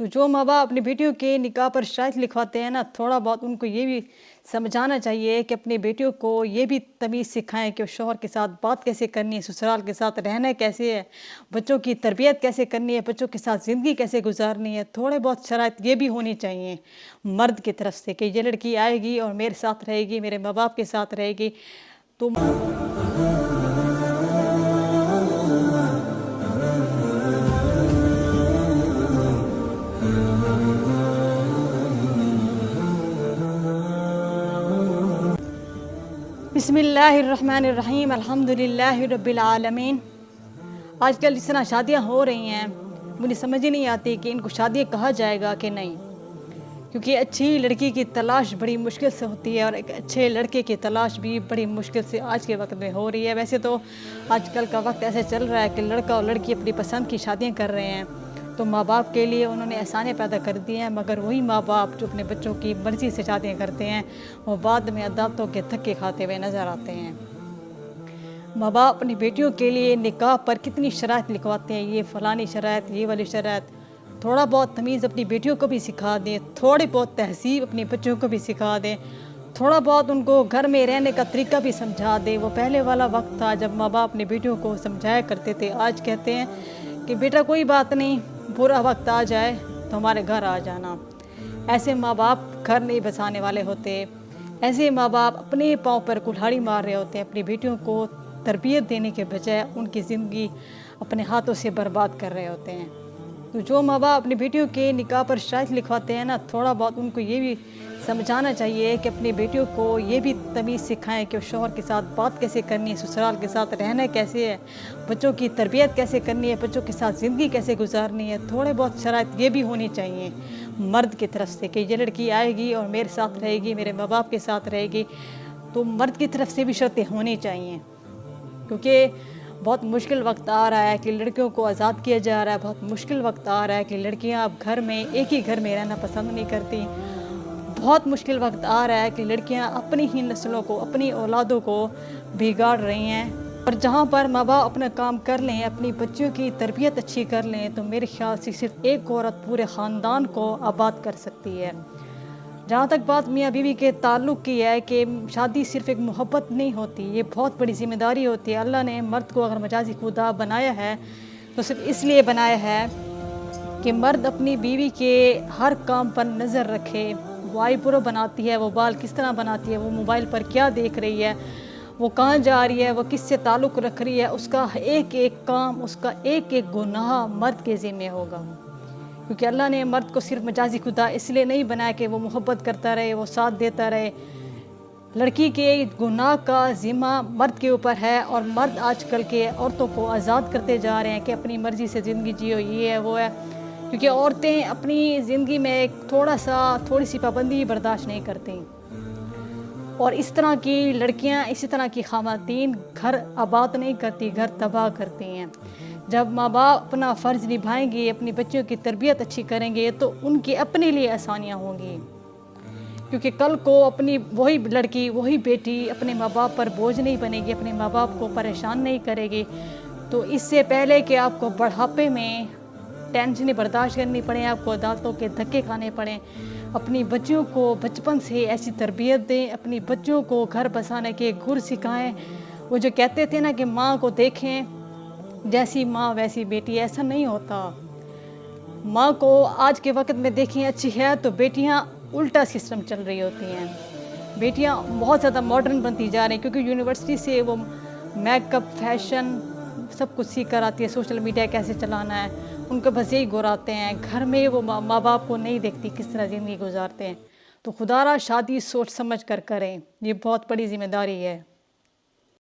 तो जो माँ बाप अपनी बेटियों के निकाह पर शराइत लिखवाते हैं ना, थोड़ा बहुत उनको ये भी समझाना चाहिए कि अपनी बेटियों को ये भी तमीज़ सिखाएं कि शौहर के साथ बात कैसे करनी है, ससुराल के साथ रहना कैसे है, बच्चों की तरबियत कैसे करनी है, बच्चों के साथ ज़िंदगी कैसे गुजारनी है। थोड़े बहुत शराइत ये भी होनी चाहिए मर्द की तरफ से कि ये लड़की आएगी और मेरे साथ रहेगी, मेरे माँ बाप के साथ रहेगी। तो बिस्मिल्लाहिर्रहमानिर्रहीम अल्हम्दुलिल्लाहि रब्बिल आलमीन। आजकल जिस तरह शादियाँ हो रही हैं, मुझे समझ ही नहीं आती कि इनको शादियाँ कहा जाएगा कि नहीं, क्योंकि अच्छी लड़की की तलाश बड़ी मुश्किल से होती है और एक अच्छे लड़के की तलाश भी बड़ी मुश्किल से आज के वक्त में हो रही है। वैसे तो आजकल का वक्त ऐसे चल रहा है कि लड़का और लड़की अपनी पसंद की शादियाँ कर रहे हैं, तो माँ बाप के लिए उन्होंने आसानियाँ पैदा कर दी हैं, मगर वही माँ बाप जो अपने बच्चों की मर्ज़ी से शादियाँ करते हैं वो बाद में अदालतों के धक्के खाते हुए नज़र आते हैं। माँ बाप अपनी बेटियों के लिए निकाह पर कितनी शराइत लिखवाते हैं, ये फ़लानी शराइत, ये वाली शराइत। थोड़ा बहुत तमीज़ अपनी बेटियों को भी सिखा दें, थोड़ी बहुत तहज़ीब अपने बच्चों को भी सिखा दें, थोड़ा बहुत उनको घर में रहने का तरीका भी समझा दें। वो पहले वाला वक्त था जब माँ बाप अपनी बेटियों को समझाया करते थे। आज कहते हैं कि बेटा कोई बात नहीं, बुरा वक्त आ जाए तो हमारे घर आ जाना। ऐसे माँ बाप घर नहीं बसाने वाले होते। ऐसे माँ बाप अपने पाँव पर कुल्हाड़ी मार रहे होते हैं, अपनी बेटियों को तरबियत देने के बजाय उनकी ज़िंदगी अपने हाथों से बर्बाद कर रहे होते हैं। तो जो माँ बाप अपनी बेटियों के निकाह पर शराइत लिखवाते हैं ना, थोड़ा बहुत उनको ये भी समझाना चाहिए कि अपनी बेटियों को ये भी तमीज़ सिखाएं कि शौहर के साथ बात कैसे करनी है, ससुराल के साथ रहना कैसे है, बच्चों की तरबियत कैसे करनी है, बच्चों के साथ ज़िंदगी कैसे गुजारनी है। थोड़े बहुत शराइत ये भी होनी चाहिए मर्द की तरफ से कि ये लड़की आएगी और मेरे साथ रहेगी, मेरे माँ बाप के साथ रहेगी। तो मर्द की तरफ से भी शर्तें होनी चाहिए, क्योंकि बहुत मुश्किल वक्त आ रहा है कि लड़कियों को आज़ाद किया जा रहा है। बहुत मुश्किल वक्त आ रहा है कि लड़कियां अब घर में एक ही घर में रहना पसंद नहीं करती। बहुत मुश्किल वक्त आ रहा है कि लड़कियां अपनी ही नस्लों को, अपनी औलादों को बिगाड़ रही हैं। और जहां पर माँ बाप अपना काम कर लें, अपनी बच्चियों की तरबियत अच्छी कर लें, तो मेरे ख्याल से सिर्फ एक औरत पूरे ख़ानदान को आबाद कर सकती है। जहाँ तक बात मियाँ बीवी के ताल्लुक़ की है कि शादी सिर्फ़ एक मोहब्बत नहीं होती, ये बहुत बड़ी ज़िम्मेदारी होती है। अल्लाह ने मर्द को अगर मजाजी खुदा बनाया है तो सिर्फ इसलिए बनाया है कि मर्द अपनी बीवी के हर काम पर नज़र रखे। वो आईब्रो बनाती है, वो बाल किस तरह बनाती है, वो मोबाइल पर क्या देख रही है, वो कहाँ जा रही है, वो किससे ताल्लुक़ रख रही है, उसका एक एक काम, उसका एक एक गुनाह मर्द के ज़िम्मे होगा। क्योंकि अल्लाह ने मर्द को सिर्फ मजाजी खुदा इसलिए नहीं बनाया कि वो मोहब्बत करता रहे, वो साथ देता रहे। लड़की के गुनाह का ज़िम्मा मर्द के ऊपर है और मर्द आजकल के औरतों को आज़ाद करते जा रहे हैं कि अपनी मर्ज़ी से ज़िंदगी जियो, ये है वो है। क्योंकि औरतें अपनी ज़िंदगी में थोड़ी सी पाबंदी बर्दाश्त नहीं करती, और इस तरह की लड़कियां, इसी तरह की ख़वातीन घर आबाद नहीं करती, घर तबाह करती हैं। जब माँ बाप अपना फ़र्ज़ निभाएंगे, अपनी बच्चियों की तरबियत अच्छी करेंगे, तो उनकी अपने लिए आसानियाँ होंगी। क्योंकि कल को अपनी वही लड़की, वही बेटी अपने माँ बाप पर बोझ नहीं बनेगी, अपने माँ बाप को परेशान नहीं करेगी। तो इससे पहले कि आपको बुढ़ापे में टेंशनें बर्दाश्त करनी पड़े, आपको अदालतों के धक्के खाने पड़ें, अपनी बच्चियों को बचपन से ऐसी तरबियत दें, अपनी बच्चों को घर बसाने के गुर सिखाएं। वो जो कहते थे ना कि माँ को देखें जैसी माँ वैसी बेटी, ऐसा नहीं होता। माँ को आज के वक्त में देखें अच्छी है तो बेटियाँ उल्टा सिस्टम चल रही होती हैं। बेटियाँ बहुत ज़्यादा मॉडर्न बनती जा रही हैं, क्योंकि यूनिवर्सिटी से वो मेकअप, फैशन सब कुछ सीख कर आती है, सोशल मीडिया कैसे चलाना है, उनको बस यही गुराते हैं। घर में वो माँ बाप को नहीं देखती किस तरह ज़िंदगी गुजारते हैं। तो खुदारा शादी सोच समझ कर करें, ये बहुत बड़ी जिम्मेदारी है।